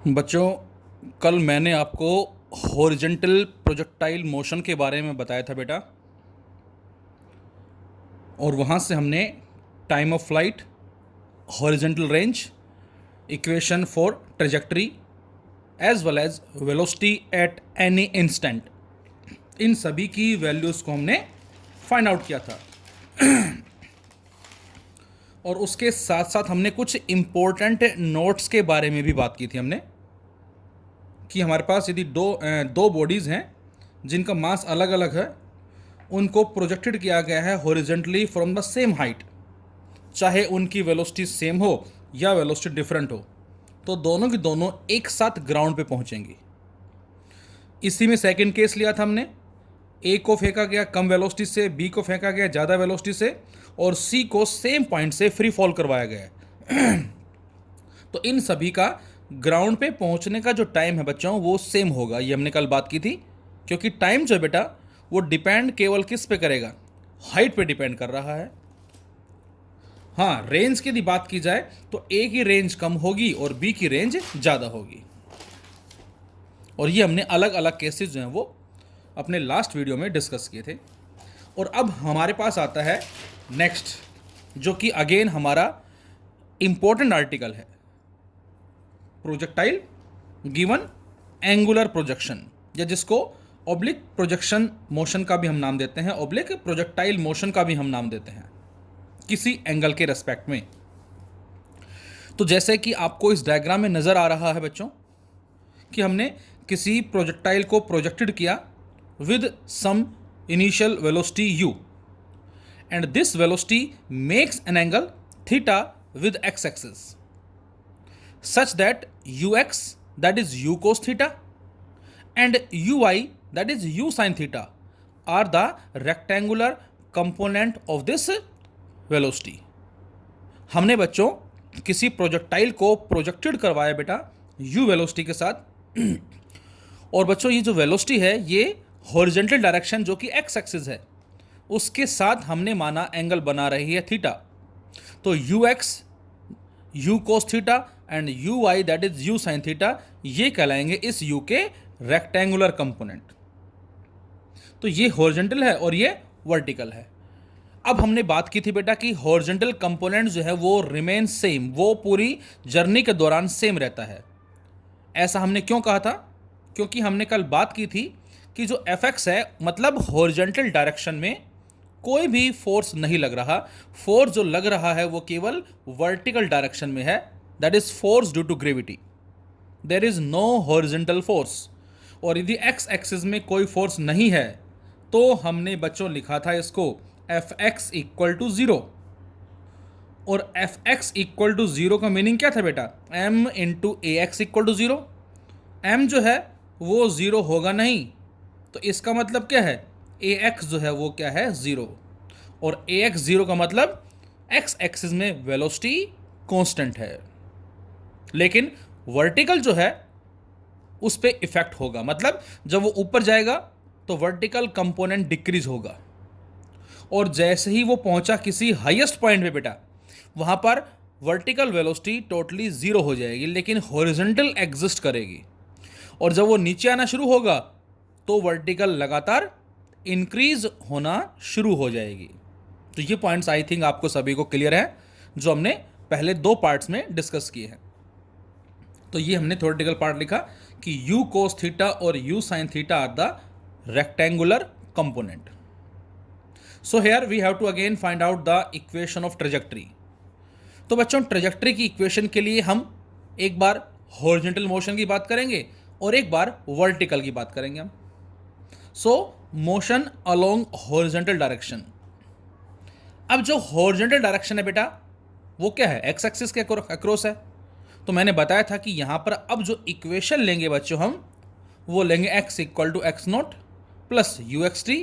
बच्चों, कल मैंने आपको हॉरिजेंटल प्रोजेक्टाइल मोशन के बारे में बताया था बेटा। और वहाँ से हमने time of flight, horizontal range, equation for trajectory as well as velocity at any instant, इन सभी की वैल्यूज़ को हमने फाइंड आउट किया था। और उसके साथ साथ हमने कुछ इम्पोर्टेंट नोट्स के बारे में भी बात की थी हमने, कि हमारे पास यदि दो बॉडीज़ हैं जिनका मास अलग अलग है, उनको प्रोजेक्टेड किया गया है horizontally from the same height, चाहे उनकी वेलोसिटी सेम हो या वेलोसिटी डिफरेंट हो, तो दोनों की दोनों एक साथ ग्राउंड पे पहुंचेंगी। इसी में सेकंड केस लिया था हमने, ए को फेंका गया कम वेलोसिटी से, बी को फेंका गया ज़्यादा वेलोसिटी से, और सी को सेम पॉइंट से फ्री फॉल करवाया गया है। तो इन सभी का ग्राउंड पे पहुंचने का जो टाइम है बच्चों वो सेम होगा, ये हमने कल बात की थी। क्योंकि टाइम जो है बेटा वो डिपेंड केवल किस पे करेगा, हाइट पे डिपेंड कर रहा है। हाँ, रेंज की यदि बात की जाए तो ए की रेंज कम होगी और बी की रेंज ज़्यादा होगी। और ये हमने अलग अलग केसेस जो हैं वो अपने लास्ट वीडियो में डिस्कस किए थे। और अब हमारे पास आता है नेक्स्ट, जो कि अगेन हमारा इंपॉर्टेंट आर्टिकल है, प्रोजेक्टाइल गिवन एंगुलर प्रोजेक्शन, या जिसको ऑब्लिक प्रोजेक्शन मोशन का भी हम नाम देते हैं, ऑब्लिक प्रोजेक्टाइल मोशन का भी हम नाम देते हैं किसी एंगल के रेस्पेक्ट में। तो जैसे कि आपको इस डायग्राम में नज़र आ रहा है बच्चों, कि हमने किसी प्रोजेक्टाइल को प्रोजेक्टेड किया with some initial velocity u, and this velocity makes an angle theta with x axis such that ux, that is u cos theta, and ui, that is u sin theta, are the rectangular component of this velocity। हमने बच्चों किसी projectile को projected करवाया बेटा u velocity के साथ। और बच्चों ये जो वेलोसिटी है ये हॉरिजेंटल डायरेक्शन जो कि x एक्सिस है उसके साथ हमने माना एंगल बना रही है थीटा। तो ux, u cos theta and ui, that is u sin theta, ये कहलाएंगे इस u के रेक्टेंगुलर कंपोनेंट। तो ये हॉरिजेंटल है और ये वर्टिकल है। अब हमने बात की थी बेटा कि हॉरिजेंटल कंपोनेंट जो है वो रिमेन सेम, वो पूरी जर्नी के दौरान सेम रहता है। ऐसा हमने क्यों कहा था? क्योंकि हमने कल बात की थी कि जो fx है, मतलब हॉरिजेंटल डायरेक्शन में कोई भी फोर्स नहीं लग रहा, फोर्स जो लग रहा है वो केवल वर्टिकल डायरेक्शन में है, that is force due to gravity, there is no horizontal force. और यदि x एक्सिस में कोई फोर्स नहीं है तो हमने बच्चों लिखा था इसको fx इक्वल टू ज़ीरो। और fx इक्वल टू ज़ीरो का मीनिंग क्या था बेटा? m into a x equal to zero. m जो है वो ज़ीरो होगा नहीं, तो इसका मतलब क्या है? ax जो है वो क्या है? ज़ीरो। और ax ज़ीरो का मतलब x एक्सिस में वेलोसिटी कांस्टेंट है, लेकिन वर्टिकल जो है उस पर इफेक्ट होगा। मतलब जब वो ऊपर जाएगा तो वर्टिकल कंपोनेंट डिक्रीज होगा, और जैसे ही वो पहुंचा किसी हाईएस्ट पॉइंट पे बेटा, वहां पर वर्टिकल वेलोसिटी टोटली ज़ीरो हो जाएगी, लेकिन हॉरिजॉन्टल एग्जिस्ट करेगी। और जब वो नीचे आना शुरू होगा तो वर्टिकल लगातार इंक्रीज होना शुरू हो जाएगी। तो ये पॉइंट्स आई थिंक आपको सभी को क्लियर है, जो हमने पहले दो पार्ट्स में डिस्कस किए हैं। तो ये हमने थ्योरेटिकल पार्ट लिखा कि u cos थीटा और u sin theta are the rectangular component. So here we have to again find out the equation of trajectory. तो बच्चों ट्रेजेक्टरी की इक्वेशन के लिए हम एक बार हॉरिजॉन्टल मोशन की बात करेंगे और एक बार वर्टिकल की बात करेंगे हम। सो मोशन अलोंग हॉरिजॉन्टल डायरेक्शन। अब जो हॉरिजॉन्टल डायरेक्शन है बेटा वो क्या है? एक्स एक्सिस के अक्रॉस है। तो मैंने बताया था कि यहां पर अब जो इक्वेशन लेंगे बच्चों हम, वो लेंगे x equal to x nought plus u x t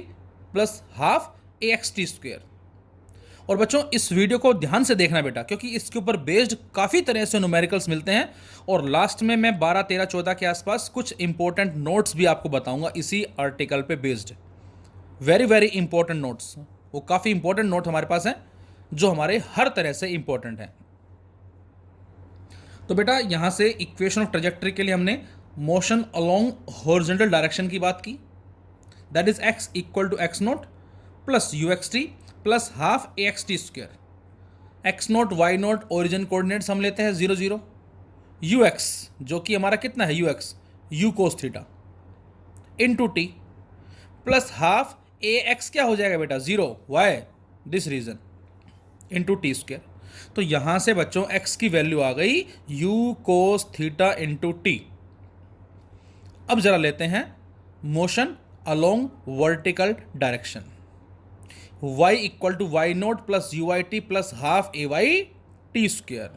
plus half a x t square. और बच्चों इस वीडियो को ध्यान से देखना बेटा, क्योंकि इसके ऊपर बेस्ड काफ़ी तरह से न्यूमेरिकल्स मिलते हैं, और लास्ट में मैं 12, 13, 14 के आसपास कुछ इंपॉर्टेंट नोट्स भी आपको बताऊंगा इसी आर्टिकल पे based. Very very important notes, वो काफ़ी इंपॉर्टेंट नोट हमारे पास हैं जो हमारे हर तरह से इंपॉर्टेंट हैं। तो बेटा यहाँ से इक्वेशन ऑफ ट्रेजेक्टरी के लिए हमने मोशन अलोंग हॉरिजॉन्टल डायरेक्शन की बात की, that is x equal to x nought plus u x t plus half a x t square. X nought y nought origin coordinates हम लेते हैं 0 0, यू एक्स जो कि हमारा कितना है, u x u cos theta into t plus half a x क्या हो जाएगा बेटा 0 why this reason into t square. तो यहां से बच्चों x की वैल्यू आ गई u cos theta into t. अब जरा लेते हैं motion along vertical direction, y equal to y nought plus u y t plus half a y t square.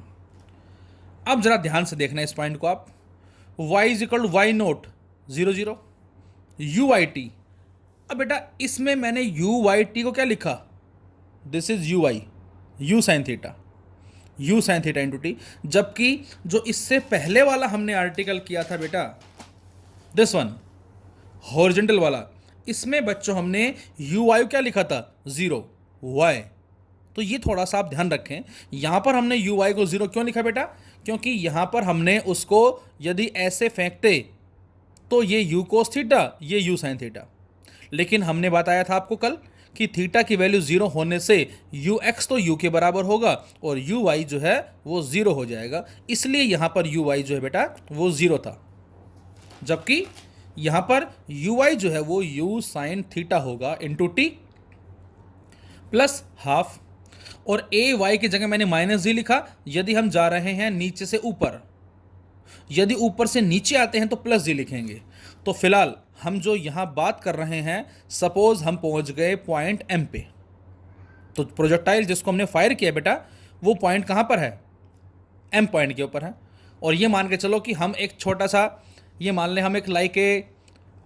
अब जरा ध्यान से देखना इस पॉइंट को आप, y is equal to y nought 0 0 u y t. अब बेटा इसमें मैंने यू वाई टी को क्या लिखा, this is you why you sine theta into T, जबकि जो इससे पहले वाला हमने आर्टिकल किया था बेटा दिस वन हॉरिजॉन्टल वाला, इसमें बच्चों हमने यू वाई क्या लिखा था 0 वाई। तो ये थोड़ा सा आप ध्यान रखें, यहां पर हमने यू वाई को 0 क्यों लिखा बेटा, क्योंकि यहां पर हमने उसको यदि ऐसे फेंकते तो ये यू कोस थीटा ये यू साइन थीटा, लेकिन हमने बताया था आपको कल कि थीटा की वैल्यू 0 होने से यू एक्स तो यू के बराबर होगा और यू वाई जो है वो 0 हो जाएगा, इसलिए यहां पर यू वाई जो है बेटा वो 0 था, जबकि यहां पर यू वाई जो है वो यू साइन थीटा होगा इंटू टी प्लस हाफ, और ए वाई की जगह मैंने माइनस जी लिखा। यदि हम जा रहे हैं नीचे से ऊपर, यदि ऊपर से नीचे आते हैं तो प्लस जी लिखेंगे। तो फिलहाल हम जो यहां बात कर रहे हैं, सपोज हम पहुंच गए पॉइंट एम पे, तो प्रोजेक्टाइल जिसको हमने फायर किया बेटा वो पॉइंट कहां पर है, एम पॉइंट के ऊपर है। और ये मान के चलो कि हम एक छोटा सा, ये मान लें हम एक लाइक ए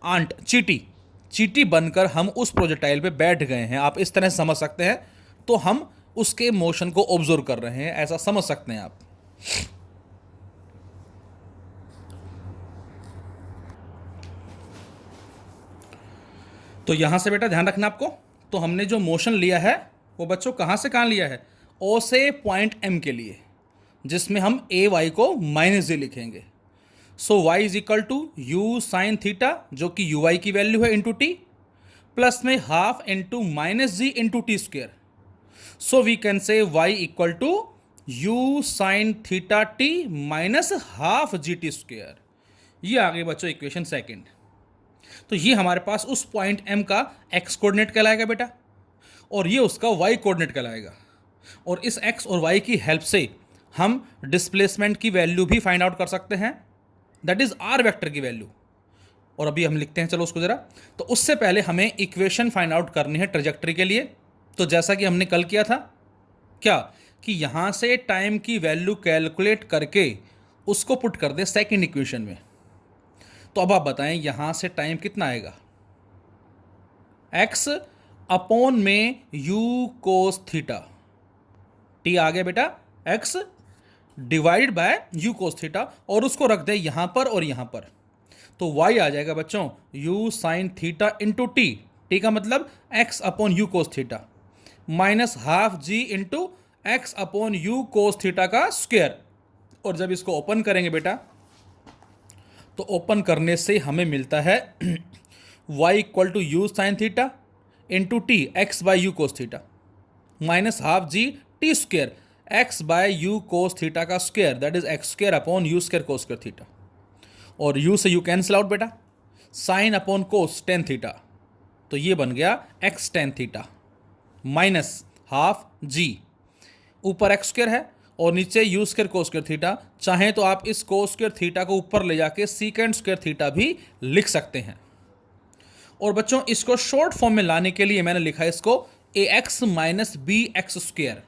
आंट चीटी बनकर हम उस प्रोजेक्टाइल पे बैठ गए हैं, आप इस तरह से समझ सकते हैं। तो हम उसके मोशन को ऑब्जर्व कर रहे हैं, ऐसा समझ सकते हैं आप। तो यहां से बेटा ध्यान रखना आपको, तो हमने जो मोशन लिया है वो बच्चों कहां से कहां लिया है, ओ से पॉइंट एम के लिए, जिसमें हम ए वाई को माइनस जी लिखेंगे। So y is equal to u sine theta जो कि यू वाई की वैल्यू है इंटू टी, प्लस में half into minus g into t square. So we can say y equal to u sine theta t minus half g t square. ये आ गई बच्चों equation second. तो ये हमारे पास उस पॉइंट एम का एक्स कोऑर्डिनेट कहलाएगा बेटा, और ये उसका वाई कोऑर्डिनेट कहलाएगा। और इस एक्स और वाई की हेल्प से हम डिस्प्लेसमेंट की वैल्यू भी फाइंड आउट कर सकते हैं, दैट इज आर वेक्टर की वैल्यू। और अभी हम लिखते हैं चलो उसको जरा। तो उससे पहले हमें इक्वेशन फाइंड आउट करनी है ट्रेजेक्टरी के लिए। तो जैसा कि हमने कल किया था क्या, कि यहां से टाइम की वैल्यू कैलकुलेट करके उसको पुट कर दे सेकेंड इक्वेशन में। तो अब आप बताएं यहां से टाइम कितना आएगा, x अपॉन में u कोस थीटा, टी आ गया बेटा x divide by u cos theta, और उसको रख दे यहां पर और यहां पर। तो y आ जाएगा बच्चों u sine theta into t, t का मतलब x upon u cos theta, minus half g into x upon u cos theta का स्क्वायर। और जब इसको ओपन करेंगे बेटा, तो ओपन करने से हमें मिलता है y equal to u sine theta into t x by u cos theta, minus half g t square x by u cos theta का square, that is x square upon u square cos square theta. और u से u cancel out बेटा, sine upon cos tan theta, तो ये बन गया x tan theta minus half g, ऊपर x square है और नीचे u square cos square theta. चाहें तो आप इस कोस स्क्वायर थीटा को ऊपर ले जाके सीकेंड स्क्वायर थीटा भी लिख सकते हैं। और बच्चों इसको शॉर्ट फॉर्म में लाने के लिए मैंने लिखा है इसको a x minus b x square.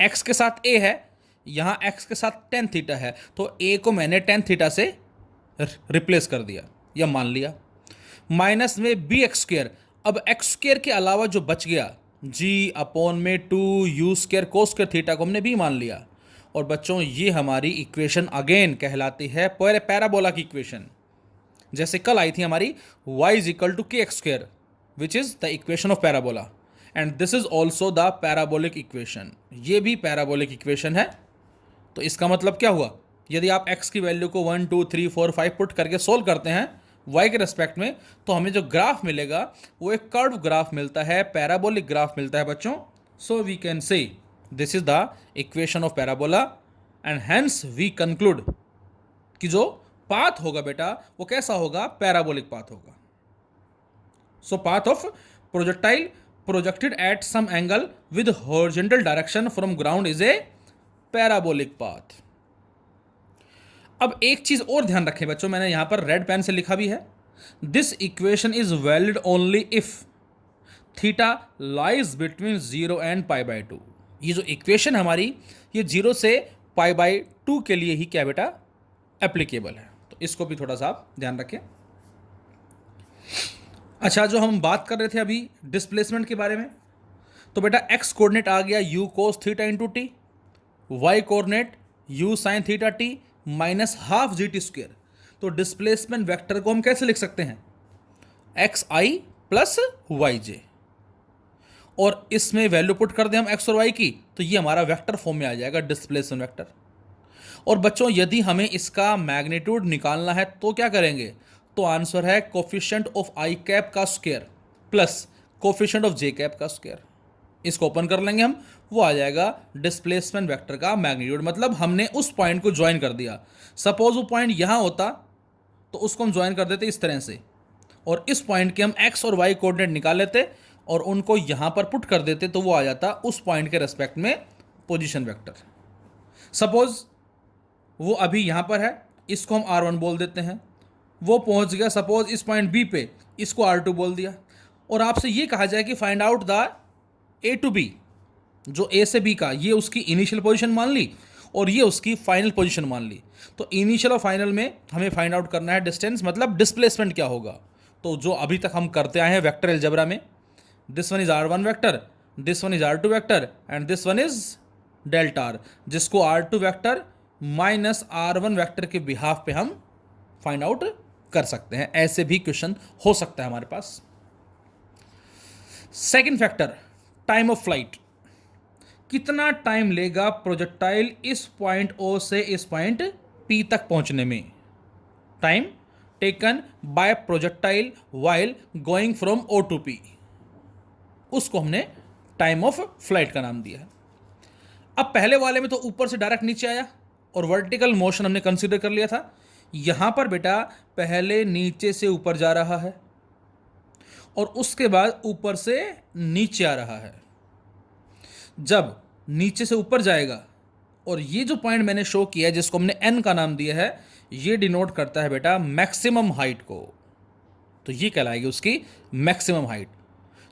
X के साथ ए है, यहां एक्स के साथ टेन थीटा है, तो ए को मैंने टेन थीटा से रिप्लेस कर दिया या मान लिया, माइनस में बी एक्स स्क्वायर। अब एक्स स्क्वायर के अलावा जो बच गया जी अपॉन में two u square cos square theta को हमने भी मान लिया। और बच्चों ये हमारी इक्वेशन अगेन कहलाती है पैराबोला की इक्वेशन, जैसे कल आई थी हमारी y इज इक्वल टू के x square which is the equation of parabola, and this is also the parabolic equation. ये भी पैराबोलिक इक्वेशन है। तो इसका मतलब क्या हुआ, यदि आप x की वैल्यू को 1 2 3 4 5 पुट करके सोल्व करते हैं y के रेस्पेक्ट में, तो हमें जो ग्राफ मिलेगा वो एक कर्व ग्राफ मिलता है, पैराबोलिक ग्राफ मिलता है बच्चों. So we can say this is the equation of parabola and hence we conclude कि जो पाथ होगा बेटा वो कैसा होगा, पैराबोलिक पाथ होगा. So path of projectile projected at some angle with horizontal direction from ground is a parabolic path. अब एक चीज और ध्यान रखें बच्चों, मैंने यहां पर रेड पेन से लिखा भी है, this equation is valid only if theta lies between 0 and π/2. ये जो इक्वेशन हमारी ये 0 से π/2 के लिए ही क्या बेटा एप्लीकेबल है. तो इसको भी थोड़ा सा आप ध्यान रखें. अच्छा, जो हम बात कर रहे थे अभी डिस्प्लेसमेंट के बारे में, तो बेटा एक्स कोऑर्डिनेट आ गया u cos theta into t, y coordinate u sine theta t minus half g t square. तो डिस्प्लेसमेंट वेक्टर को हम कैसे लिख सकते हैं, x i plus y j, और इसमें वैल्यू पुट कर दें हम एक्स और वाई की, तो ये हमारा वेक्टर फॉर्म में आ जाएगा डिस्प्लेसमेंट वेक्टर. और बच्चों यदि हमें इसका मैग्नीट्यूड निकालना है तो क्या करेंगे, तो आंसर है कोफिशिएंट ऑफ आई कैप का square plus coefficient of J cap का स्क्वायर. इसको ओपन कर लेंगे हम, वो आ जाएगा डिस्प्लेसमेंट वेक्टर का मैग्नीट्यूड. मतलब हमने उस पॉइंट को ज्वाइन कर दिया. सपोज वो पॉइंट यहाँ होता तो उसको हम ज्वाइन कर देते इस तरह से, और इस पॉइंट के हम एक्स और वाई कोऑर्डिनेट निकाल लेते और उनको यहाँ पर पुट कर देते, तो वो आ जाता उस पॉइंट के रेस्पेक्ट में पोजीशन वेक्टर. सपोज वो अभी यहाँ पर है, इसको हम R1 बोल देते हैं, वो पहुँच गया सपोज इस पॉइंट B पे, इसको R2 बोल दिया, और आपसे ये कहा जाए कि find out the A to B, जो A से B का, ये उसकी इनिशियल पोजीशन मान ली और ये उसकी फाइनल पोजीशन मान ली. तो इनिशियल और फाइनल में हमें फाइंड आउट करना है डिस्टेंस, मतलब डिस्प्लेसमेंट क्या होगा. तो जो अभी तक हम करते आए हैं वेक्टर अलजेब्रा में, this one is R1 vector, this one is R2 vector and this one is delta R, जिसको R2 vector minus R1 vector के बिहाफ पे हम फाइंड आउट कर सकते हैं. ऐसे भी क्वेश्चन हो सकता है हमारे पास. Second factor, time of flight. कितना टाइम लेगा प्रोजेक्टाइल इस पॉइंट O से इस पॉइंट P तक पहुंचने में. Time taken by projectile while going from O to P, उसको हमने टाइम ऑफ फ्लाइट का नाम दिया है. अब पहले वाले में तो ऊपर से डायरेक्ट नीचे आया और वर्टिकल मोशन हमने कंसीडर कर लिया था. यहां पर बेटा पहले नीचे से ऊपर जा रहा है और उसके बाद ऊपर से नीचे आ रहा है. जब नीचे से ऊपर जाएगा, और ये जो पॉइंट मैंने शो किया है जिसको हमने n का नाम दिया है, ये डिनोट करता है बेटा मैक्सिमम हाइट को. तो ये कहलाएगी उसकी मैक्सिमम हाइट.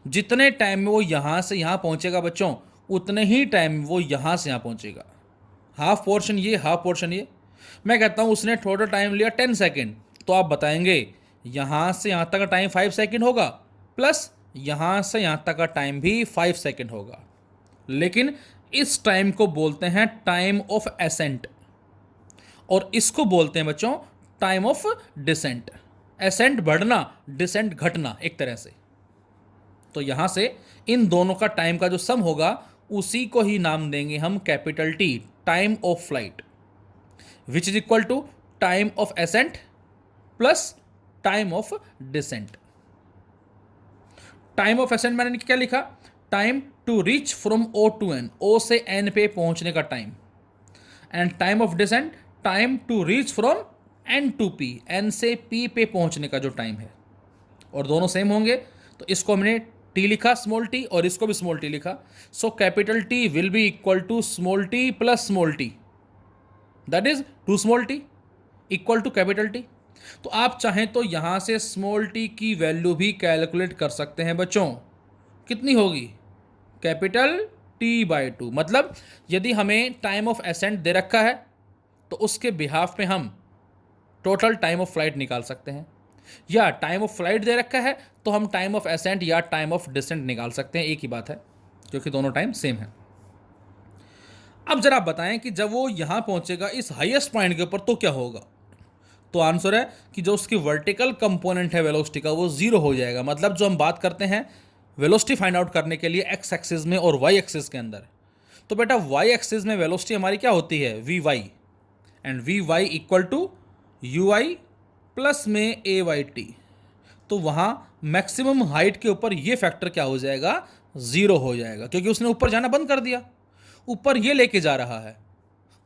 जितने टाइम में वो यहां से यहां पहुंचेगा बच्चों, उतने ही टाइम में वो यहां से यहां पहुंचेगा. हाफ पोर्शन ये, हाफ पोर्शन ये. मैं कहता हूं उसने टोटल टाइम लिया 10 सेकेंड, तो आप बताएंगे यहां से यहां तक का टाइम 5 सेकेंड होगा प्लस यहां से यहां तक का टाइम भी 5 सेकेंड होगा. लेकिन इस टाइम को बोलते हैं टाइम ऑफ एसेंट, और इसको बोलते हैं बच्चों टाइम ऑफ डिसेंट. एसेंट बढ़ना, डिसेंट घटना एक तरह से. तो यहां से इन दोनों का टाइम का जो सम होगा उसी को ही नाम देंगे हम capital T, time of flight, which is equal to time of ascent plus time of descent. Time of ascent मैंने क्या लिखा, time to reach from O to N, O से N पे पहुंचने का time, and time of descent time to reach from N to P, N से P पे पहुंचने का जो टाइम है. और दोनों सेम होंगे, तो इसको हमने T लिखा स्मॉल t और इसको भी स्मॉल t लिखा. So capital T will be equal to small t plus small t, that is 2 small t equal to capital T. तो आप चाहें तो यहां से स्मॉल t की वैल्यू भी कैलकुलेट कर सकते हैं बच्चों. कितनी होगी, कैपिटल T/2. मतलब यदि हमें टाइम ऑफ एसेंट दे रखा है तो उसके बिहाफ पे हम टोटल टाइम ऑफ फ्लाइट निकाल सकते हैं, या टाइम ऑफ फ्लाइट दे रखा है तो हम टाइम ऑफ एसेंट या टाइम ऑफ डिसेंट निकाल सकते हैं. एक ही बात है क्योंकि दोनों टाइम सेम है. अब जरा आप बताएं कि जब वो यहां पहुंचेगा इस हाईएस्ट पॉइंट के ऊपर तो क्या होगा. तो आंसर है कि जो उसकी वर्टिकल कंपोनेंट है वेलोसिटी का वो 0 हो जाएगा. मतलब जो हम बात करते हैं वेलोसिटी फाइंड आउट करने के लिए एक्स एक्सिस में और वाई एक्सिस के अंदर, तो बेटा वाई एक्सिस में वेलोसिटी हमारी क्या होती है, v y, and v y equal to u i plus में ए वाई टी। तो वहाँ मैक्सिमम हाइट के ऊपर ये फैक्टर क्या हो जाएगा, ज़ीरो हो जाएगा, क्योंकि उसने ऊपर जाना बंद कर दिया, ऊपर ये लेके जा रहा है,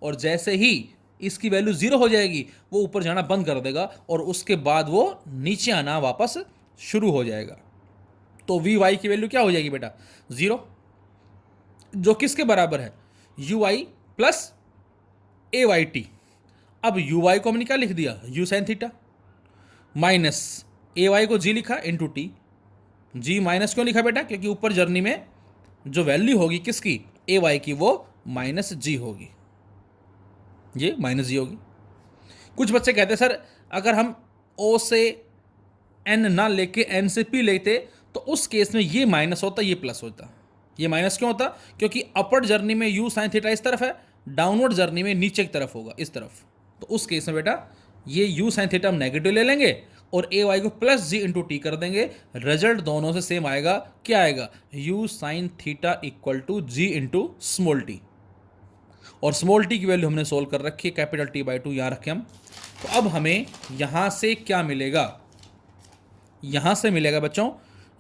और जैसे ही इसकी वैल्यू ज़ीरो हो जाएगी वो ऊपर जाना बंद कर देगा और उसके बाद वो नीचे आना वापस शुरू हो जाएगा। तो वी वाई की वैल्यू क्या हो जाएगी बेटा, ज़ीरो, जो किसके बराबर है, u i plus A y t. अब यू वाई को हमने क्या लिख दिया, you sine theta, minus A y को जी लिखा इंटू टी। जी माइनस क्यों लिखा बेटा, क्योंकि ऊपर जर्नी में जो वैल्यू होगी किसकी, ए वाई की, वो माइनस जी होगी, ये माइनस जी होगी। कुछ बच्चे कहते हैं सर अगर हम ओ से एन ना लेके एन से पी लेते तो उस केस में ये माइनस होता, ये प्लस होता। ये माइनस क्यों होता, क्योंकि अपवर्ड जर्नी में यू साइन थीटा इस तरफ है, डाउनवर्ड जर्नी में नीचे की तरफ होगा, इस तरफ। तो उस केस में बेटा ये यू साइन थीटा हम नेगेटिव ले लेंगे और ए वाई को प्लस जी इंटू टी कर देंगे, रिजल्ट दोनों से सेम आएगा। क्या आएगा, u sine theta equal to g into small t, और स्मॉल टी की वैल्यू हमने सोल्व कर रखी है, कैपिटल टी बाई टू यहाँ रखें हम। तो अब हमें यहाँ से क्या मिलेगा, यहाँ से मिलेगा बच्चों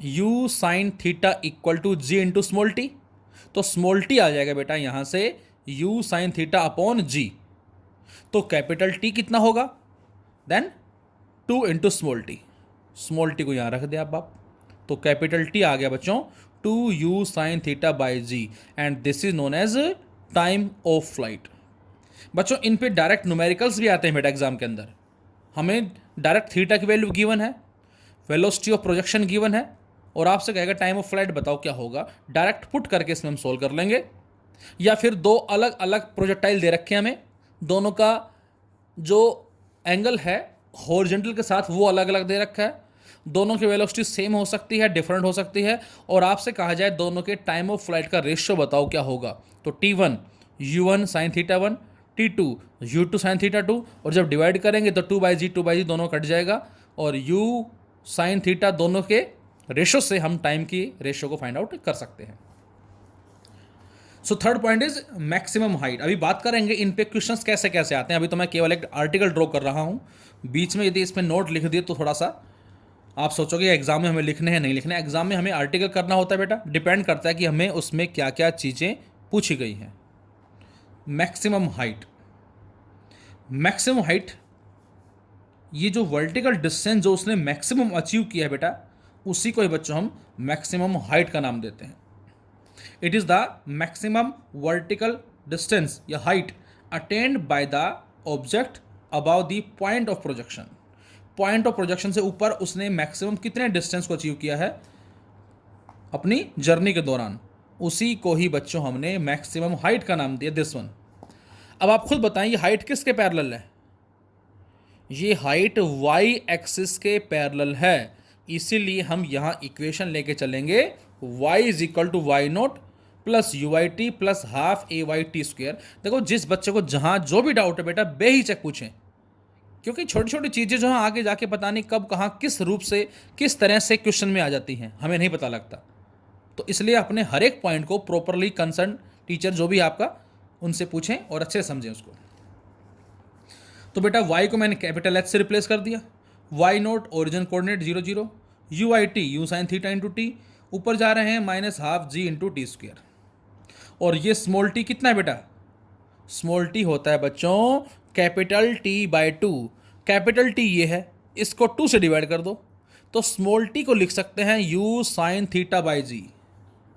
u sine theta equal to g into small t. तो स्मॉल टी आ जाएगा बेटा यहाँ से u sine theta upon g. तो कैपिटल टी कितना होगा, then 2 into small t. Small t को यहाँ रख दिया आप। तो कैपिटल टी आ गया बच्चों 2u sine theta by g, and this is known as time of flight. बच्चों इन पे डायरेक्ट न्यूमेरिकल्स भी आते हैं बेटा एग्जाम के अंदर। हमें डायरेक्ट थीटा की वैल्यू गिवन है, वेलोसिटी ऑफ प्रोजेक्शन गिवन है, और आपसे कहेगा टाइम ऑफ फ्लाइट बताओ क्या होगा। डायरेक्ट पुट करके इसमें हम सोल्व कर लेंगे, या फिर दो अलग अलग प्रोजेक्टाइल दे रखे हैं हमें, दोनों का जो एंगल है हॉरिजॉन्टल के साथ वो अलग अलग दे रखा है, दोनों की वेलोसिटी सेम हो सकती है, डिफरेंट हो सकती है, और आपसे कहा जाए दोनों के टाइम ऑफ फ्लाइट का रेशियो बताओ क्या होगा। तो T1 U1 sine theta 1, T2 U2 sine theta 2, और जब डिवाइड करेंगे तो 2/g दोनों कट जाएगा, और U साइन थीटा दोनों के रेशो से हम टाइम की रेशो को फाइंड आउट कर सकते हैं। So third point is maximum height. अभी बात करेंगे इन पे क्वेश्चंस कैसे कैसे आते हैं। अभी तो मैं केवल एक आर्टिकल ड्रॉ कर रहा हूँ, बीच में यदि इसमें नोट लिख दिए तो थोड़ा सा आप सोचोगे एग्जाम में हमें लिखने हैं, नहीं लिखने। एग्जाम में हमें आर्टिकल करना होता है बेटा, डिपेंड करता है कि हमें उसमें क्या क्या चीज़ें पूछी गई हैं। मैक्सिमम हाइट, मैक्सिमम हाइट ये जो वर्टिकल डिस्टेंस जो उसने मैक्सिमम अचीव किया है बेटा, उसी को ही बच्चों हम मैक्सिमम हाइट का नाम देते हैं। It is the maximum vertical distance या height attained by the object above the point of projection. Point of projection से ऊपर उसने मैक्सिमम कितने डिस्टेंस को अचीव किया है अपनी जर्नी के दौरान, उसी को ही बच्चों हमने मैक्सिमम हाइट का नाम दिया, दिस वन। अब आप खुद बताएं ये हाइट किसके पैरेलल है, ये हाइट y एक्सिस के पैरेलल है, इसीलिए हम यहाँ इक्वेशन लेके चलेंगे y is equal to y nought plus u y t plus half a y t square. देखो जिस बच्चे को जहाँ जो भी डाउट है बेटा बेहिचक पूछें, क्योंकि छोटी छोटी चीज़ें जो है आगे जाके पता नहीं कब कहाँ किस रूप से किस तरह से क्वेश्चन में आ जाती हैं, हमें नहीं पता लगता। तो इसलिए अपने हर एक पॉइंट को प्रॉपरली कंसर्न टीचर जो भी आपका उनसे पूछें और अच्छे से समझें उसको। तो बेटा y को मैंने कैपिटल H से रिप्लेस कर दिया, y note origin coordinate 0 0, you I T U sine theta into T, ऊपर जा रहे हैं minus half g into t square. और ये स्मॉल टी कितना है बेटा, स्मॉल टी होता है बच्चों capital T by two. Capital T ये है, इसको 2 से डिवाइड कर दो, तो स्मॉल टी को लिख सकते हैं u साइन थीटा बाई जी।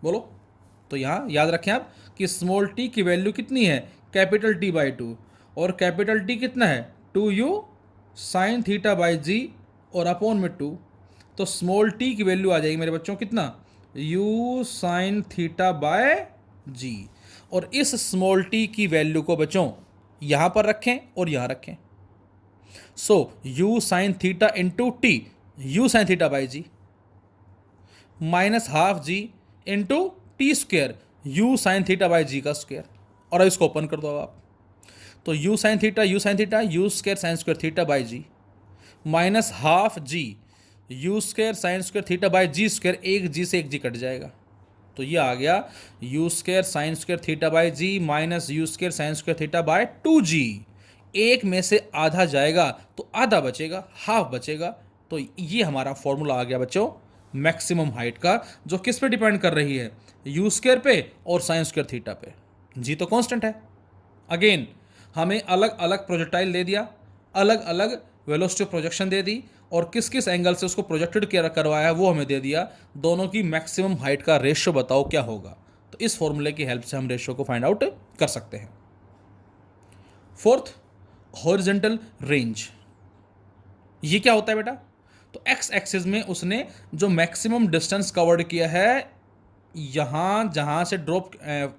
बोलो, तो यहाँ याद रखें आप कि स्मॉल टी की वैल्यू कितनी है, कैपिटल टी बाई टू, और कैपिटल टी कितना है 2u sine theta by g और अपॉन में 2। तो स्मॉल टी की वैल्यू आ जाएगी मेरे बच्चों कितना, u साइन थीटा बाय जी। और इस स्मॉल टी की वैल्यू को बच्चों यहाँ पर रखें और यहाँ रखें। So u sine theta into t, u sine theta by g, minus half g into t square, u sine theta by g का स्क्वेयर। और अब इसको ओपन कर दो आप, तो u sine theta u square sine square theta by g, minus half ji u square sine square theta by ji square, एक जी से एक जी कट जाएगा, तो ये आ गया u square sine square theta by g minus u square sine square theta by 2g। एक में से आधा जाएगा तो आधा बचेगा, हाफ बचेगा। तो ये हमारा फॉर्मूला आ गया बच्चों मैक्सिमम हाइट का, जो किस पे डिपेंड कर रही है, यू स्क्वायर पे और साइन स्क्वायर थीटा पे। जी तो कांस्टेंट है। अगेन हमें अलग अलग प्रोजेक्टाइल दे दिया, अलग अलग वेलोसिटी प्रोजेक्शन दे दी, और किस किस एंगल से उसको प्रोजेक्टेड किया करवाया है वो हमें दे दिया। दोनों की मैक्सिमम हाइट का रेशियो बताओ क्या होगा। तो इस फॉर्मूले की हेल्प से हम रेशियो को फाइंड आउट कर सकते हैं। Fourth, horizontal range. ये क्या होता है बेटा? तो एक्स एक्सिस में उसने जो मैक्सिमम डिस्टेंस कवर्ड किया है, यहाँ जहाँ से ड्रॉप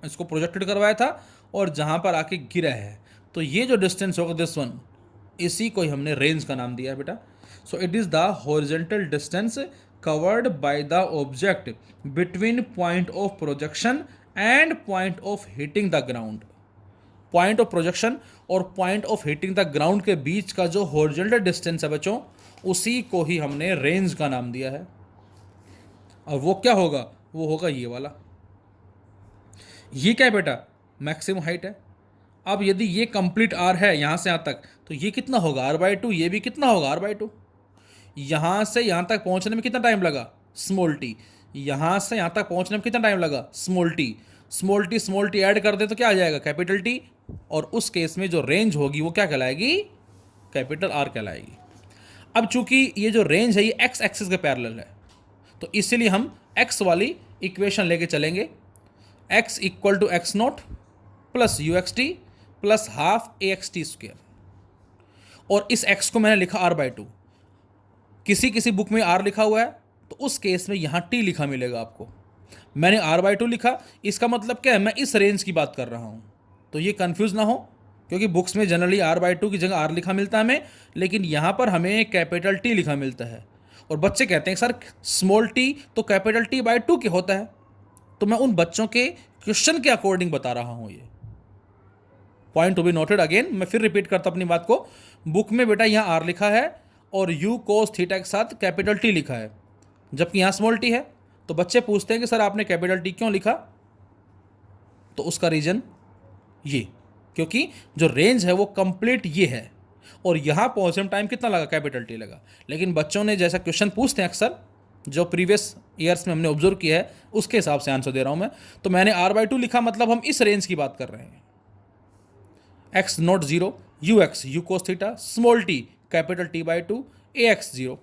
इसको प्रोजेक्टेड करवाया था और जहाँ पर आके गिरा है, तो ये जो डिस्टेंस होगा दिस वन, इसी को ही हमने रेंज का नाम दिया है बेटा। So it is the horizontal distance covered by the object between point of projection and point of hitting the ground. Point of projection और point of hitting the ground के बीच का जो हॉरिजॉन्टल डिस्टेंस है बच्चों, उसी को ही हमने रेंज का नाम दिया है। और वो क्या होगा? वो होगा ये वाला। ये क्या है बेटा? मैक्सिमम हाइट है। अब यदि ये कंप्लीट आर है यहाँ से यहाँ तक, तो ये कितना होगा r/2, ये भी कितना होगा r/2। यहाँ से यहाँ तक पहुँचने में कितना टाइम लगा? Small T. यहाँ से यहाँ तक पहुँचने में कितना टाइम लगा? Small t. Small T add कर दे तो क्या आ जाएगा? Capital T. और उस केस में जो रेंज होगी वो क्या कहलाएगी? कैपिटल आर कहलाएगी। अब चूंकि ये जो रेंज है ये एक्स एक्सिस के पैरेलल है, तो इसीलिए हम एक्स वाली इक्वेशन लेके चलेंगे। x equal to x nought plus u x t plus half a x t square. और इस x को मैंने लिखा r/2। किसी किसी बुक में r लिखा हुआ है, तो उस केस में यहाँ t लिखा मिलेगा आपको। मैंने r/2 लिखा, इसका मतलब क्या है? मैं इस रेंज की बात कर रहा हूँ। तो ये कंफ्यूज ना हो, क्योंकि बुक्स में जनरली r/2 की जगह r लिखा मिलता है हमें, लेकिन यहाँ पर हमें कैपिटल T लिखा मिलता है। और बच्चे कहते हैं सर स्मॉल t तो कैपिटल T/2 के होता है। तो मैं उन बच्चों के क्वेश्चन के अकॉर्डिंग बता रहा हूँ। ये point to be noted. Again मैं फिर रिपीट करता हूँ अपनी बात को। बुक में बेटा यहाँ r लिखा है और u cos थीटा के साथ कैपिटल T लिखा है, जबकि यहाँ स्मॉल t है। तो बच्चे पूछते हैं कि सर आपने कैपिटल T क्यों लिखा? तो उसका रीजन ये, क्योंकि जो रेंज है वो कंप्लीट ये है, और यहाँ पहुँचने में टाइम कितना लगा? कैपिटल T लगा। लेकिन बच्चों ने जैसा क्वेश्चन पूछते हैं अक्सर, जो प्रीवियस ईयर्स में हमने ऑब्जर्व किया है, उसके हिसाब से आंसर दे रहा हूँ मैं। तो मैंने r/2 लिखा, मतलब हम इस रेंज की बात कर रहे हैं। x not 0 you cos theta small t capital T/2 ax 0।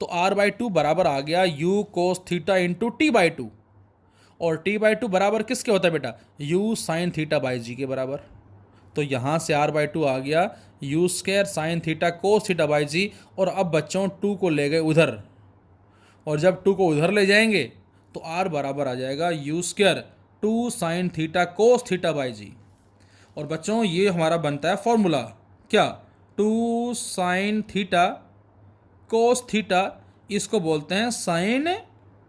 तो r/2 बराबर आ गया u cos theta into T/2, और T/2 बराबर किसके होता है बेटा? u sine theta by g के बराबर। तो यहाँ से r/2 आ गया u square sine theta cos theta by g. और अब बच्चों 2 को ले गए उधर, और जब 2 को उधर ले जाएंगे तो r बराबर आ जाएगा u square 2 sine theta cos theta by g. और बच्चों ये हमारा बनता है फॉर्मूला क्या? 2 साइन थीटा कोस थीटा, इसको बोलते हैं साइन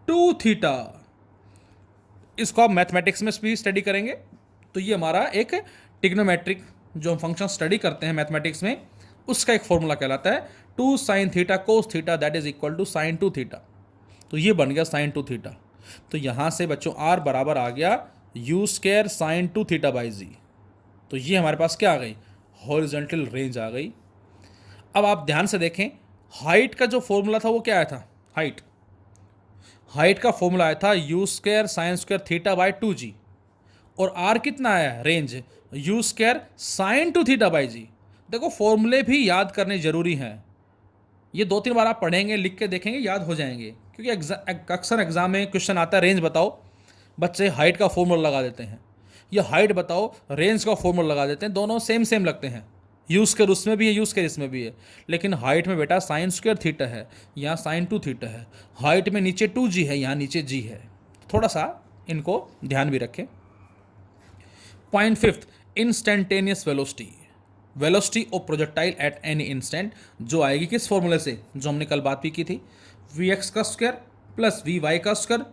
2 थीटा। इसको आप मैथमेटिक्स में भी स्टडी करेंगे, तो ये हमारा एक ट्रिग्नोमेट्रिक जो हम फंक्शन स्टडी करते हैं मैथमेटिक्स में, उसका एक फॉर्मूला कहलाता है 2 sine theta cos theta that is equal to sine 2 theta. तो ये बन गया साइन 2 थीटा। तो यहाँ से बच्चों r बराबर आ गया u square sine 2 theta by g. तो ये हमारे पास क्या आ गई? हॉरिजॉन्टल रेंज आ गई। अब आप ध्यान से देखें, हाइट का जो फॉर्मूला था वो क्या आया था? हाइट का फॉर्मूला आया था u square sine square theta by 2g, और r कितना आया? Range u square sine 2 theta by g. देखो फॉर्मूले भी याद करने जरूरी हैं। ये 2-3 बार आप पढ़ेंगे, लिख के देखेंगे, याद हो जाएंगे। क्योंकि अक्सर एग्जाम में क्वेश्चन आता है रेंज बताओ, बच्चे हाइट का फॉर्मूला लगा देते हैं, या हाइट बताओ रेंज का फॉर्मूला लगा देते हैं। दोनों सेम लगते हैं, यूज के उसमें भी है, यूज के इसमें भी है। लेकिन हाइट में बेटा साइन स्क्वायर थीटा है, यहाँ साइन 2 थीटा है। हाइट में नीचे 2g है, यहाँ नीचे g है। थोड़ा सा इनको ध्यान भी रखें। Point fifth, instantaneous velocity. Velocity of projectile eight any instant, जो आएगी किस फॉर्मूले से? जो हमने कल बात भी की थी, vx का स्क्वायर प्लस vy का स्क्वायर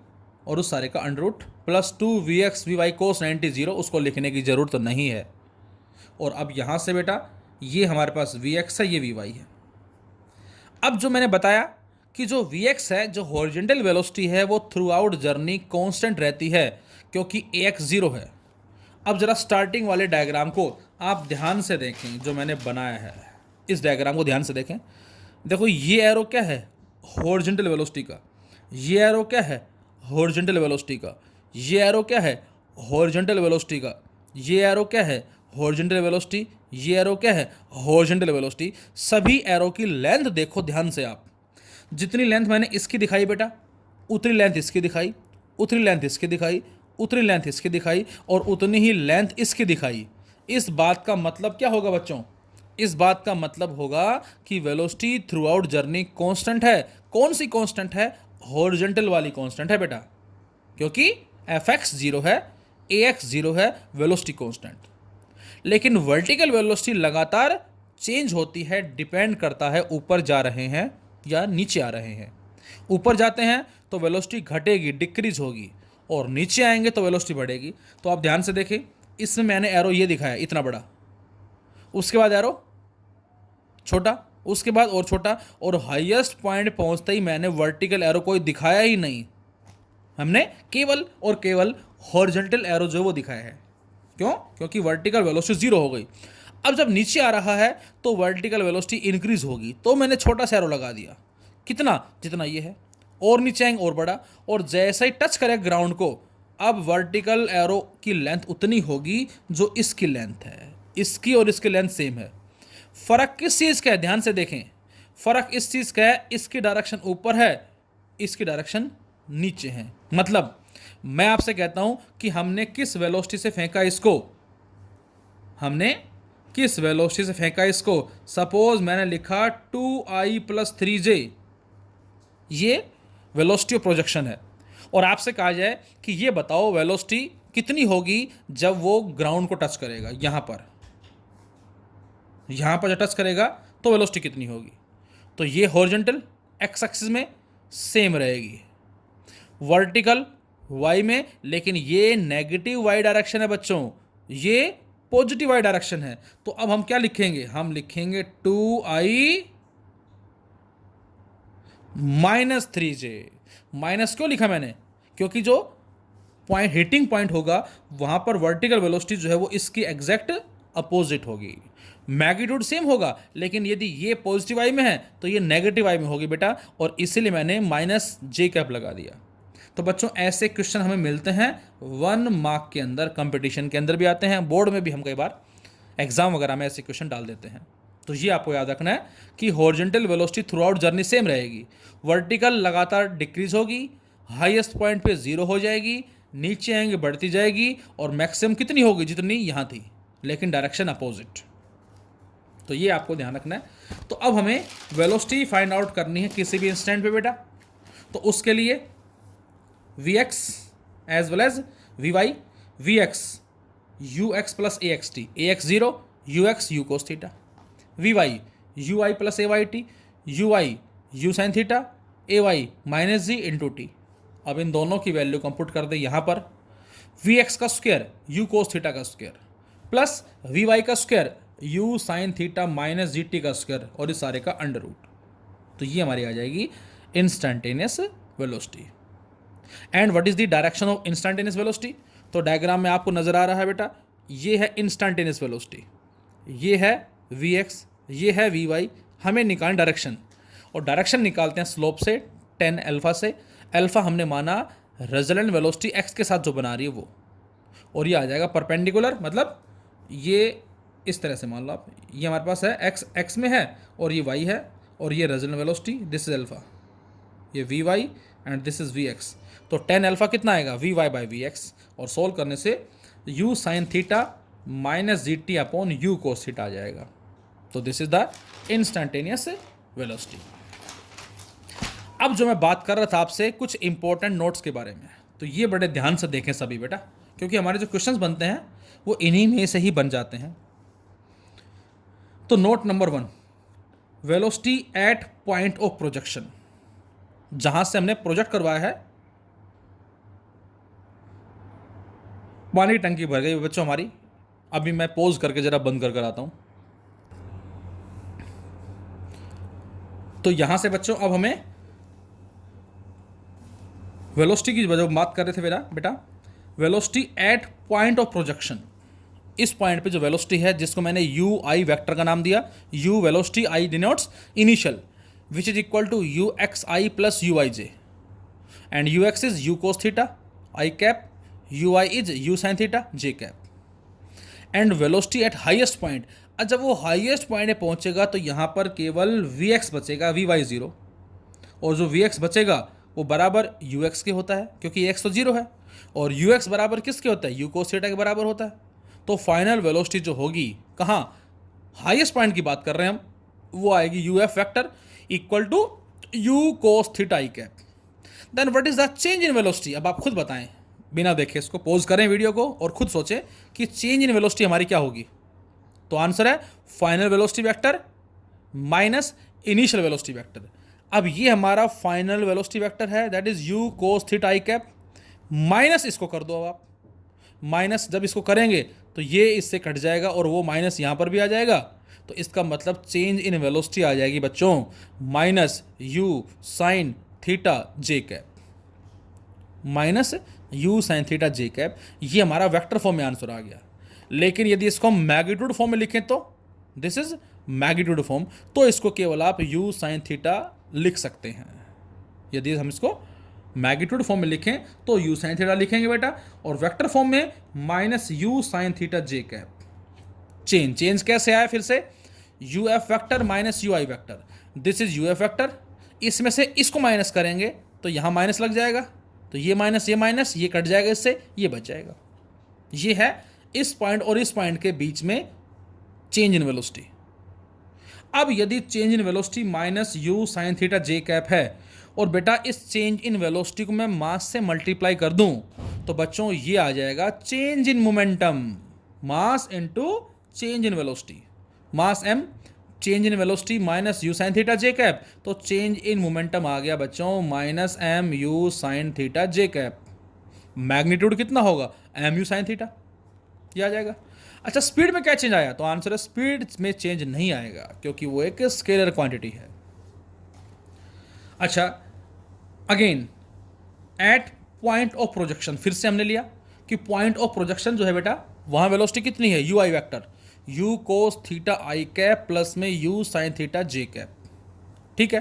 और उस सारे का under root plus 2vx vy cos 90 0। उसको लिखने की जरूरत तो नहीं है। और अब यहाँ से बेटा ये हमारे पास vx है, ये vy है। अब जो मैंने बताया कि जो Vx है, जो हॉरिजॉन्टल वेलोसिटी है, वो थ्रू आउट जर्नी कांस्टेंट रहती है क्योंकि Ax 0 है। अब जरा स्टार्टिंग वाले डायग्राम को आप ध्यान से देखें जो मैंने बनाया है, इस डायग्राम को ध्यान से देखें। देखो ये एरो क्या है, हॉरिजॉन्टल वेलोसिटी का, ये एरो क्या है, हॉरिजॉन्टल वेलोसिटी का, ये एरो क्या है, हॉरिजॉन्टल वेलोसिटी का, ये एरो क्या है, हॉरिजॉन्टल वेलोसिटी, ये एरो क्या है, हॉरिजॉन्टल वेलोसिटी। सभी एरो की लेंथ देखो ध्यान से आप, जितनी लेंथ मैंने इसकी दिखाई बेटा, उतनी लेंथ इसकी दिखाई, उतनी लेंथ इसकी दिखाई, उतनी लेंथ इसकी दिखाई, और उतनी ही लेंथ इसकी दिखाई। इस बात का मतलब क्या होगा बच्चों, इस बात का मतलब होगा कि velocity through out journey constant है। कौन सी कांस्टेंट है, हॉरिजॉन्टल वाली कांस्टेंट है बेटा, क्योंकि fx 0 है, ax 0 है, वेलोसिटी कांस्टेंट। लेकिन वर्टिकल वेलोसिटी लगातार चेंज होती है, डिपेंड करता है ऊपर जा रहे हैं या नीचे आ रहे हैं। ऊपर जाते हैं तो वेलोसिटी घटेगी, डिक्रीज होगी, और नीचे आएंगे तो वेलोसिटी बढ़ेगी। तो आप ध्यान से देखें, इसमें मैंने एरो ये दिखाया इतना बड़ा, उसके बाद एरो छोटा, उसके बाद और छोटा, और हाईएस्ट पॉइंट पहुंचते ही मैंने वर्टिकल एरो कोई दिखाया ही नहीं। हमने केवल और केवल हॉरिजॉन्टल एरो जो वो दिखाया है। क्यों? क्योंकि वर्टिकल वेलोसिटी 0 हो गई। अब जब नीचे आ रहा है तो वर्टिकल वेलोसिटी इंक्रीज होगी, तो मैंने छोटा सा एरो लगा दिया, कितना, जितना ये है, और नीचे आएंगे और बड़ा, और जैसे ही टच करे ग्राउंड को, अब वर्टिकल एरो की लेंथ उतनी होगी जो इसकी लेंथ है। इसकी और इसकी लेंथ सेम है। फर्क किस चीज़ का है, ध्यान से देखें, फर्क इस चीज़ का है, इसकी डायरेक्शन ऊपर है, इसकी डायरेक्शन नीचे है। मतलब मैं आपसे कहता हूं कि हमने किस वेलोसिटी से फेंका इसको, हमने किस वेलोसिटी से फेंका इसको। सपोज मैंने लिखा 2i + 3j, ये वेलोसिटी ऑफ प्रोजेक्शन है, और आपसे कहा जाए कि ये बताओ वेलोसिटी कितनी होगी जब वो ग्राउंड को टच करेगा। यहां पर जब टच करेगा तो वेलोसिटी कितनी होगी। तो ये हॉरिजॉन्टल एक्स एक्सिस में सेम रहेगी, वर्टिकल वाई में, लेकिन ये नेगेटिव वाई डायरेक्शन है बच्चों, ये पॉजिटिव वाई डायरेक्शन है। तो अब हम क्या लिखेंगे, हम लिखेंगे 2i - 3j। माइनस क्यों लिखा मैंने, क्योंकि जो पॉइंट हिटिंग पॉइंट होगा वहां पर वर्टिकल वेलोसिटी जो है वो इसकी एग्जैक्ट अपोजिट होगी। मैग्नीट्यूड सेम होगा, लेकिन यदि ये पॉजिटिव आई में है तो ये नेगेटिव आई में होगी बेटा, और इसीलिए मैंने -j लगा दिया। तो बच्चों ऐसे क्वेश्चन हमें मिलते हैं 1 मार्क के अंदर, कंपटीशन के अंदर भी आते हैं, बोर्ड में भी हम कई बार एग्जाम वगैरह में ऐसे क्वेश्चन डाल देते हैं। तो ये आपको याद रखना है कि horizontal velocity through out journey same रहेगी, वर्टिकल लगातार डिक्रीज होगी, हाईएस्ट पॉइंट पे 0 हो जाएगी, नीचे आएंगे बढ़ती जाएगी, और मैक्सिमम कितनी होगी, जितनी यहाँ थी, लेकिन डायरेक्शन अपोजिट। तो ये आपको ध्यान रखना है। तो अब हमें वेलोसिटी फाइंड आउट करनी है किसी भी इंस्टेंट पे बेटा। तो उसके लिए Vx as well as Vy, Vx ux + axt, ax 0, ux u cos theta, Vy ui + ayt, uy u sin theta, ay -g × t। अब इन दोनों की वैल्यू कंप्यूट कर दे यहाँ पर, Vx का स्क्वायर u cos थीटा का स्क्वायर प्लस Vy का square u sin theta -gt का स्क्वायर, और इस सारे का अंडर रूट। तो ये हमारी आ जाएगी instantaneous velocity. And what is the direction of instantaneous velocity. तो डायग्राम में आपको नजर आ रहा है बेटा, ये है इंस्टेंटेनियस वेलोसिटी, ये है Vx, ये है Vy। हमें निकालना डायरेक्शन, और डायरेक्शन निकालते हैं स्लोप से, tan अल्फा से। अल्फा हमने माना रिजल्टेंट वेलोसिटी x के साथ जो बना रही है वो, और ये आ जाएगा परपेंडिकुलर, मतलब ये इस तरह से मान लो आप, ये हमारे पास है x में है और ये y है, और ये resultant velocity, this is alpha, ये Vy and this is Vx। तो tan अल्फा कितना आएगा, Vy/Vx, और सोल्व करने से u sin theta -gt upon u cos theta आ जाएगा। तो this is the instantaneous velocity. अब जो मैं बात कर रहा था आपसे कुछ इंपॉर्टेंट नोट्स के बारे में, तो ये बड़े ध्यान से देखें सभी बेटा, क्योंकि हमारे जो क्वेश्चंस बनते हैं वो इन्हीं में से ही बन जाते हैं। तो note number 1, velocity at point of projection, जहां से हमने प्रोजेक्ट करवाया है। पानी की टंकी भर गई बच्चों हमारी, अभी मैं पॉज करके जरा बंद कर आता हूं। तो यहां से बच्चों अब हमें वेलोसिटी की जब बात कर रहे थे बेटा velocity at point of projection, इस पॉइंट पे जो वेलोसिटी है जिसको मैंने यू आई वेक्टर का नाम दिया, u velocity, i denotes initial, which is equal to u x i plus u i j, and u x is u cos theta i cap, u i is u sine theta j cap, and velocity at highest point. अब जब वो highest point पे पहुंचेगा तो यहाँ पर केवल we x बचेगा, वी वाई जीरो, और जो वी एक्स बचेगा वो बराबर यू एक्स के होता है क्योंकि एक्स तो जीरो है, और यू एक्स बराबर किसके होता है, यू कोस थीटा के बराबर होता है। तो फाइनल वेलोसिटी जो होगी कहाँ, हाईएस्ट पॉइंट की बात कर रहे हैं हम, वो आएगी u f vector equal to u cos theta i cap. Then what is the change in velocity, अब आप खुद बताएं, बिना देखे इसको पॉज करें वीडियो को और खुद सोचें कि चेंज इन वेलोसिटी हमारी क्या होगी। तो आंसर है final velocity vector minus initial velocity vector. अब ये हमारा फाइनल वेलोसिटी वेक्टर है, that is u cos theta i cap, minus इसको कर दो। अब आप माइनस जब इसको करेंगे तो ये इससे कट जाएगा और वो माइनस यहाँ पर भी आ जाएगा, तो इसका मतलब चेंज इन वेलोसिटी आ जाएगी बच्चों minus u sine theta j cap, minus u sine theta j cap. ये हमारा वेक्टर फॉर्म में आंसर आ गया। लेकिन यदि इसको हम मैग्नीट्यूड फॉर्म में लिखें तो दिस इज मैग्नीट्यूड फॉर्म, तो इसको केवल आप यू साइन थीटा लिख सकते हैं। यदि हम इसको मैग्नीट्यूड फॉर्म में लिखें तो यू साइन थीटा लिखेंगे बेटा, और वेक्टर फॉर्म में minus u sine theta j cap. Change कैसे आया, फिर से U F vector minus you I vector, this is U F vector, इसमें से इसको माइनस करेंगे तो यहाँ माइनस लग जाएगा, तो ये माइनस ये कट जाएगा, इससे ये बच जाएगा। ये है इस पॉइंट और इस पॉइंट के बीच में चेंज इन वेलोसिटी। अब यदि change in velocity minus u sine theta j cap है और बेटा इस चेंज इन वेलोसिटी को मैं मास से मल्टीप्लाई कर दूं तो बच्चों ये आ जाएगा change in momentum, mass into change in velocity, mass m, change in velocity minus u sine theta j cap, तो चेंज इन मोमेंटम आ गया बच्चों minus m u sine theta j cap. Magnitude कितना होगा, एम यू साइन थीटा, ये आ जाएगा। अच्छा स्पीड में क्या चेंज आया, तो आंसर है स्पीड में चेंज नहीं आएगा क्योंकि वो एक स्केलर क्वांटिटी है। अच्छा again at point of projection, फिर से हमने लिया कि पॉइंट ऑफ प्रोजेक्शन जो है बेटा वहां वेलोसिटी कितनी है, u i vector, u cos theta i cap plus में u sine theta j cap. ठीक है,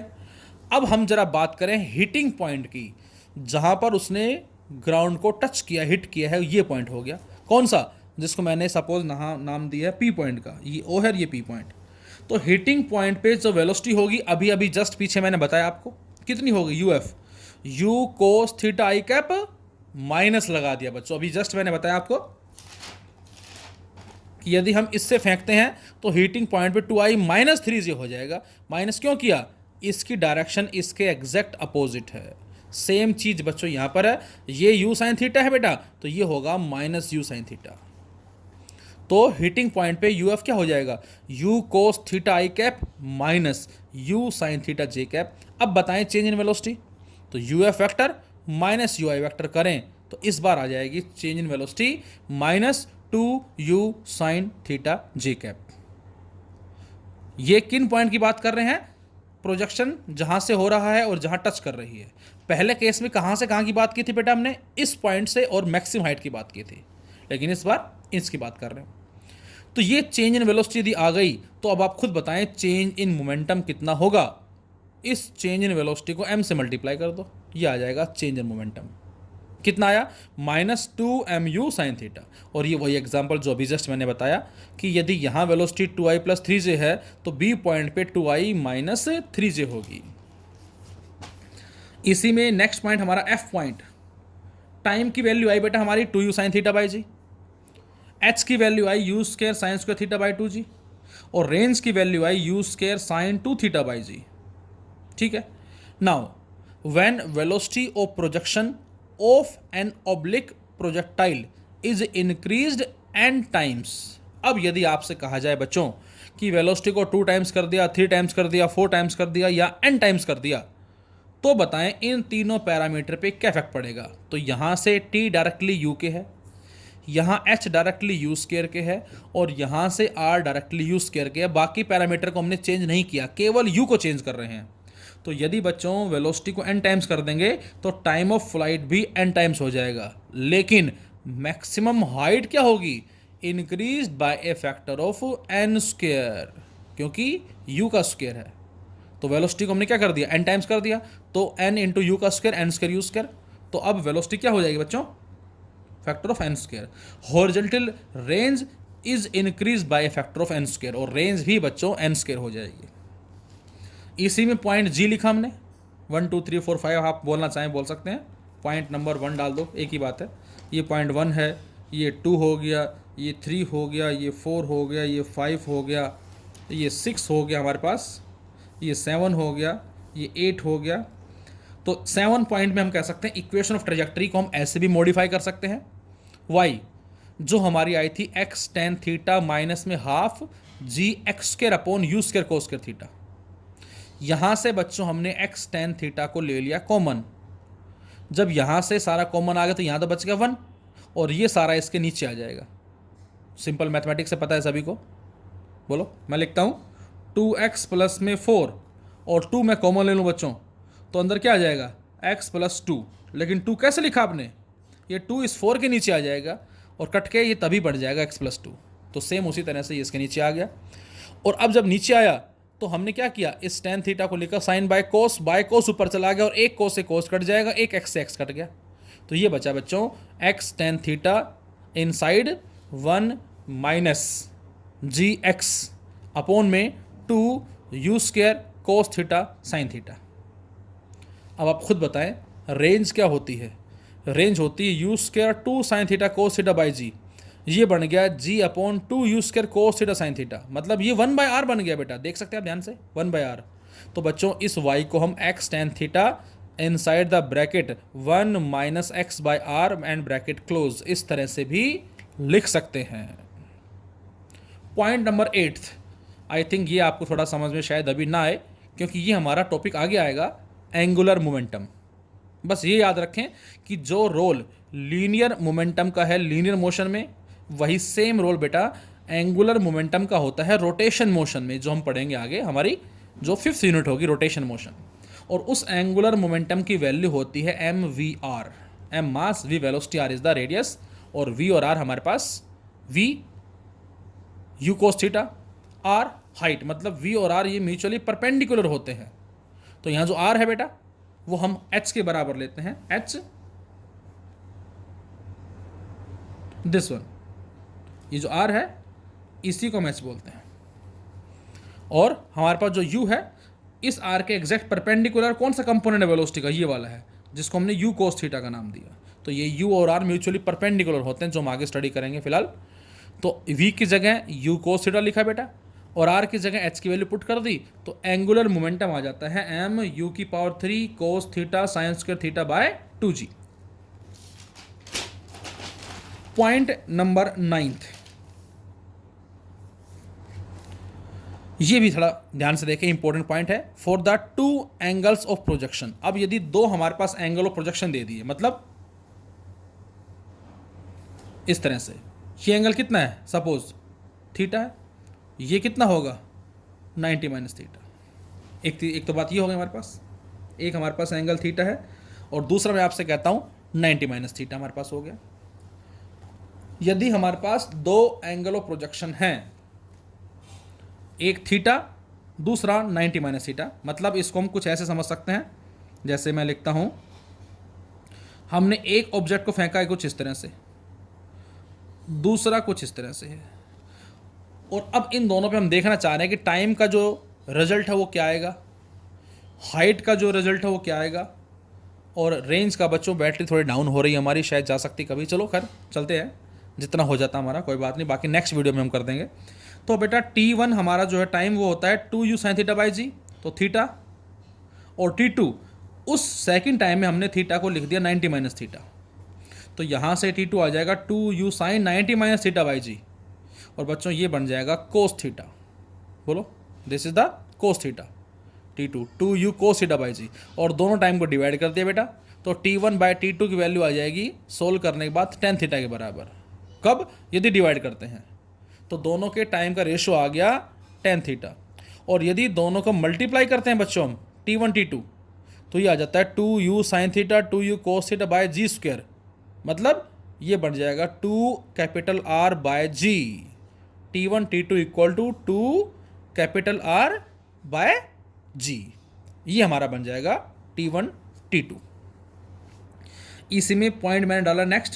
अब हम जरा बात करें हिटिंग पॉइंट की, जहां पर उसने ग्राउंड को टच किया, हिट किया है, ये पॉइंट हो गया कौन सा, जिसको मैंने सपोज नाम दिया है पी पॉइंट का, ये ओ है, ये पी पॉइंट। तो हिटिंग पॉइंट पे जो वेलोसिटी होगी अभी अभी जस्ट पीछे मैंने बताया आपको कितनी होगी, U F, you cos theta i cap minus लगा दिया बच्चों, अभी जस्ट मैंने बताया आपको कि यदि हम इससे फेंकते हैं तो हीटिंग पॉइंट पे 2i माइनस 3j हो जाएगा। माइनस क्यों किया, इसकी डायरेक्शन इसके एग्जैक्ट अपोजिट है। सेम चीज बच्चों यहां पर है, ये u साइन थीटा है बेटा, तो ये होगा माइनस यू साइन थीटा। तो हीटिंग पॉइंट पे यू एफ क्या हो जाएगा, you cos theta i cap minus u sine theta j cap. अब बताएं चेंज इन वेलोसिटी, तो U F vector minus you I vector करें तो इस बार आ जाएगी change in velocity minus 2u sine theta j cap. ये किन पॉइंट की बात कर रहे हैं, प्रोजेक्शन जहां से हो रहा है और जहां टच कर रही है। पहले केस में कहां से कहां की बात की थी बेटा, हमने इस पॉइंट से और मैक्सिमम हाइट की बात की थी, लेकिन इस बार इसकी बात कर रहे हैं। तो ये चेंज इन वेलोसिटी यदि आ गई तो अब आप खुद बताएं चेंज इन मोमेंटम कितना होगा। इस चेंज इन वेलोसिटी को m से मल्टीप्लाई कर दो, ये आ जाएगा चेंज इन मोमेंटम। कितना आया, माइनस 2mu साइन थीटा। और ये वही एग्जांपल जो अभी जस्ट मैंने बताया कि यदि यहाँ वेलोसिटी 2i प्लस 3j है तो b पॉइंट पे 2i माइनस 3j होगी। इसी में नेक्स्ट पॉइंट हमारा f पॉइंट, टाइम की वैल्यू आई बेटा हमारी 2u sine theta by g, h की वैल्यू आई u square sine square theta by 2g, और रेंज की वैल्यू आई u square sine 2 theta by g. ठीक है, now when velocity of projection of an oblique projectile is increased n times। अब यदि आपसे कहा जाए बच्चों कि वेलोसिटी को 2 टाइम्स कर दिया, 3 टाइम्स कर दिया, 4 टाइम्स कर दिया या n टाइम्स कर दिया, तो बताएं इन तीनों पैरामीटर पे क्या इफेक्ट पड़ेगा। तो यहां से t डायरेक्टली u के है, यहां h डायरेक्टली u स्क्वायर के है, और यहां से r डायरेक्टली u स्क्वायर के है। बाकी पैरामीटर को हमने चेंज नहीं किया, केवल u को चेंज कर रहे हैं। तो यदि बच्चों वेलोसिटी को n टाइम्स कर देंगे तो टाइम ऑफ फ्लाइट भी n टाइम्स हो जाएगा, लेकिन मैक्सिमम हाइट क्या होगी, increase by A factor of n square, क्योंकि u का स्क्वायर है। तो वेलोसिटी को हमने क्या कर दिया, n टाइम्स कर दिया, तो n इंटू यू का square, n square you square. तो अब वेलोसिटी क्या हो जाएगी बच्चों, factor of n square. Horizontal range is increase by A factor of n square, और रेंज भी बच्चों n स्क्वायर हो जाएगी। इसी में पॉइंट जी लिखा हमने, 1 2 3 4 5, आप बोलना चाहें बोल सकते हैं, पॉइंट नंबर 1 डाल दो, एक ही बात है। ये पॉइंट 1 है, ये 2 हो गया, ये 3 हो गया, ये 4 हो गया, ये 5 हो गया, ये 6 हो गया हमारे पास, ये 7 हो गया, ये 8 हो गया। तो 7 पॉइंट में हम कह सकते हैं इक्वेशन ऑफ ट्रेजेक्टरी को हम ऐसे भी मॉडिफाई कर सकते हैं, वाई जो हमारी आई थी एक्स टेन थीटा माइनस में half g x square upon u square cos square theta. यहां से बच्चों हमने एक्स टेन थीटा को ले लिया कॉमन, जब यहां से सारा कॉमन आ गया तो यहां तो बच गया 1, और ये सारा इसके नीचे आ जाएगा। सिंपल मैथमेटिक्स से पता है सभी को, बोलो। मैं लिखता हूं 2x प्लस में 4 और 2 मैं कॉमन ले लूं बच्चों, तो अंदर क्या आ जाएगा x प्लस 2, लेकिन 2 कैसे लिखा आपने, ये 2 इस 4 के नीचे आ जाएगा और कट के ये तभी बढ़ जाएगा x प्लस 2। तो सेम उसी तरह से ये इसके नीचे आ गया। और अब जब नीचे आया तो हमने क्या किया, इस टेन थीटा को लिखा साइन बाय कोस ऊपर चला गया, और एक कोस से कोस कट जाएगा, एक एक्स से एक्स कट गया, तो ये बचा बच्चों x tan theta inside 1 minus g x upon में 2 u square cos theta sine theta. अब आप खुद बताएं रेंज क्या होती है, रेंज होती है u square 2 sine theta cos theta by g, ये बन गया g upon 2 u square cos theta sine theta, मतलब ये 1 बाय आर बन गया बेटा, देख सकते हैं आप ध्यान से 1 बाय आर। तो बच्चों इस y को हम x tan theta inside the bracket 1 minus x by r and bracket close, इस तरह से भी लिख सकते हैं। पॉइंट नंबर 8, आई थिंक ये आपको थोड़ा समझ में शायद अभी ना आए, क्योंकि ये हमारा टॉपिक आगे आएगा, एंगुलर मोमेंटम। बस ये याद रखें कि जो रोल लीनियर मोमेंटम का है लीनियर मोशन में, वही सेम रोल बेटा एंगुलर मोमेंटम का होता है रोटेशन मोशन में, जो हम पढ़ेंगे आगे, हमारी जो 5th यूनिट होगी रोटेशन मोशन। और उस एंगुलर मोमेंटम की वैल्यू होती है m v r, m mass, v velocity, r is the radius, और वी और आर हमारे पास v u cos theta, r height, मतलब वी और आर ये म्यूचुअली परपेंडिकुलर होते हैं। तो यहाँ जो आर है बेटा वो हम h के बराबर लेते हैं, h दिस वन, ये जो r है इसी को हम h बोलते हैं। और हमारे पास जो u है, इस r के एग्जैक्ट परपेंडिकुलर कौन सा कंपोनेंट है वेलोसिटी का, ये वाला है, जिसको हमने u कोस थीटा का नाम दिया। तो ये u और r म्यूचुअली परपेंडिकुलर होते हैं, जो हम आगे स्टडी करेंगे फिलहाल। तो v की जगह u कोस थीटा लिखा बेटा, और r की जगह h की वैल्यू पुट कर दी, तो एंगुलर मोमेंटम आ जाता है m u की power 3 cos theta sign square theta by 2g। Point number 9, ये भी थोड़ा ध्यान से देखें, इंपॉर्टेंट पॉइंट है। For the 2 angles of projection, अब यदि 2 हमारे पास एंगल ऑफ प्रोजेक्शन दे दिए, मतलब इस तरह से, ये एंगल कितना है, सपोज थीटा है, ये कितना होगा 90 माइनस थीटा। एक तो बात ये हो गई हमारे पास, एक हमारे पास एंगल थीटा है, और दूसरा मैं आपसे कहता हूं 90 माइनस थीटा हमारे पास हो गया। यदि हमारे पास 2 एंगल ऑफ प्रोजेक्शन हैं, एक थीटा दूसरा 90 माइनस थीटा, मतलब इसको हम कुछ ऐसे समझ सकते हैं, जैसे मैं लिखता हूं, हमने एक ऑब्जेक्ट को फेंका है कुछ इस तरह से, दूसरा कुछ इस तरह से है, और अब इन दोनों पे हम देखना चाह रहे हैं कि टाइम का जो रिजल्ट है वो क्या आएगा, हाइट का जो रिजल्ट है वो क्या आएगा, और रेंज का। बच्चों बैटरी थोड़ी डाउन हो रही है हमारी, शायद जा सकती कभी, चलो खैर चलते हैं, जितना हो जाता हमारा कोई बात नहीं, बाकी नेक्स्ट वीडियो में हम कर देंगे। तो बेटा t1 हमारा जो है टाइम वो होता है 2u sine theta by g, तो थीटा, और t2 उस सेकंड टाइम में हमने थीटा को लिख दिया 90 माइनस थीटा, तो यहाँ से t2 आ जाएगा 2u sine 90 minus theta by g, और बच्चों ये बन जाएगा कोस थीटा, बोलो this is the cos theta, t2 2u cos theta by g, और दोनों टाइम को डिवाइड कर दिया बेटा, तो t1 बाई t2 की वैल्यू आ जाएगी सोल्व करने के बाद tan थीटा के बराबर। कब, यदि डिवाइड करते हैं तो दोनों के टाइम का रेशियो आ गया tan थीटा, और यदि दोनों को मल्टीप्लाई करते हैं बच्चों हम T1 T2, तो ये आ जाता है 2u sine theta 2u cos theta by g square, मतलब ये बन जाएगा 2 capital R by g. T1 T2 equal to 2 capital R by g, ये हमारा बन जाएगा T1 T2। इसी में पॉइंट मैंने डाला नेक्स्ट